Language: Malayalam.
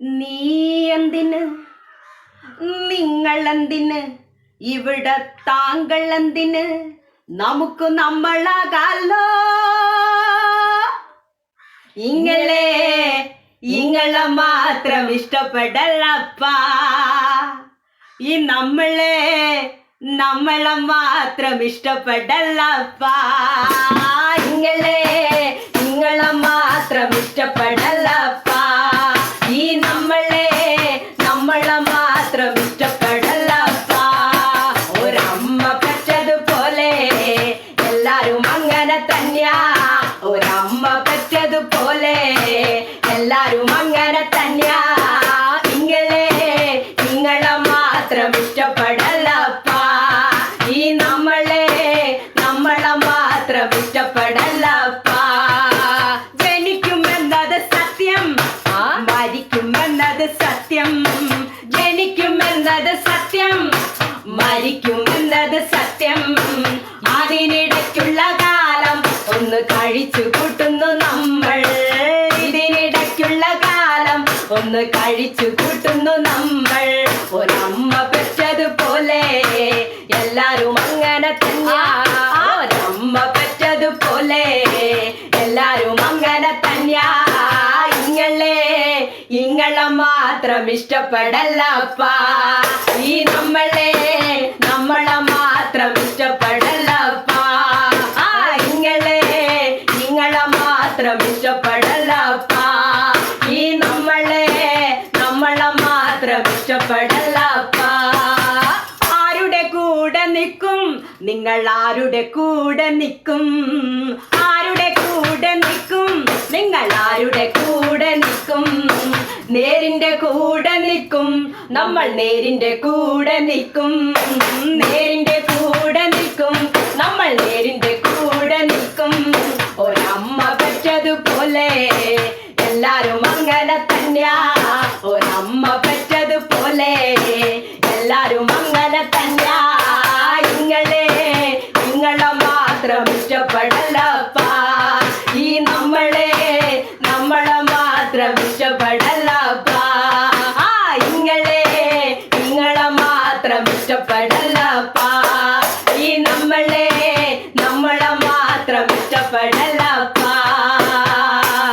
നീ എന്തിന്, നിങ്ങളെന്തിന്, ഇവിടെ താങ്കൾ എന്തിന്, നമുക്ക് നമ്മളാകാലോ. ഇങ്ങളെ മാത്രം ഇഷ്ടപ്പെടലപ്പാ. ഈ നമ്മളെ മാത്രം ഇഷ്ടപ്പെടലപ്പാ. ഇങ്ങളെ മാത്രം ഇഷ്ടപ്പെടലപ്പാ. ഈ നമ്മളെ മാത്രം ഇഷ്ടപ്പെടലപ്പാ. ഒരമ്മ പറ്റതുപോലെ എല്ലാരും അങ്ങനെ തന്നെയാ. ഒരമ്മ പറ്റതുപോലെ എല്ലാരും അങ്ങനെ തന്നെയാ. നിങ്ങളെ മാത്രം ഇഷ്ടപ്പെടലപ്പാ. ഈ നമ്മളെ മാത്രം ഇഷ്ടപ്പെടലപ്പാ. ജനിക്കുമെന്നത് സത്യം, മരിക്കുമെന്നത് സത്യം. ജനിക്കുമെന്നത് സത്യം, മരിക്കുമെന്നത് സത്യം. അതിനിടയ്ക്കുള്ള കാലം ഒന്ന് കഴിച്ചു കൂട്ടുന്നു നമ്മൾ. ഇതിനിടയ്ക്കുള്ള കാലം ഒന്ന് കഴിച്ചു കൂട്ടുന്നു നമ്മൾ. ഒരമ്മ പെറ്റതുപോലെ എല്ലാരും അങ്ങനെ തന്നെയാ. ഒരമ്മ പെറ്റതുപോലെ എല്ലാരും അങ്ങനെ തന്നെയാ. ഇങ്ങളെ മാത്രം ഇഷ്ടപ്പെടലപ്പാ. ഈ നമ്മളെ മാത്രം ഇഷ്ടപ്പെടലപ്പാ. ഇങ്ങളെ മാത്രം ഇഷ്ടപ്പെടലപ്പാ. ഈ നമ്മളെ മാത്രം ഇഷ്ടപ്പെടലപ്പാ. ആരുടെ കൂടെ നിൽക്കും നിങ്ങൾ? ആരുടെ കൂടെ നിൽക്കും? ആരുടെ കൂടെ നിൽക്കും നിങ്ങൾ? ആരുടെ കൂടെ നിൽക്കും? നേരിന്റെ കൂടെ നിൽക്കും നമ്മൾ, നേരിന്റെ കൂടെ നിൽക്കും. നേരിന്റെ കൂടെ നിൽക്കും നമ്മൾ, നേരിന്റെ കൂടെ നിൽക്കും. ഒരമ്മ പറ്റതുപോലെ എല്ലാരും അങ്ങനെ തന്നെയാ. ഒരമ്മ പറ്റതുപോലെ എല്ലാരും അങ്ങനെ തന്നെയാ. നിങ്ങളെ മാത്രം ഇഷ്ടപ്പെടലപ്പാ.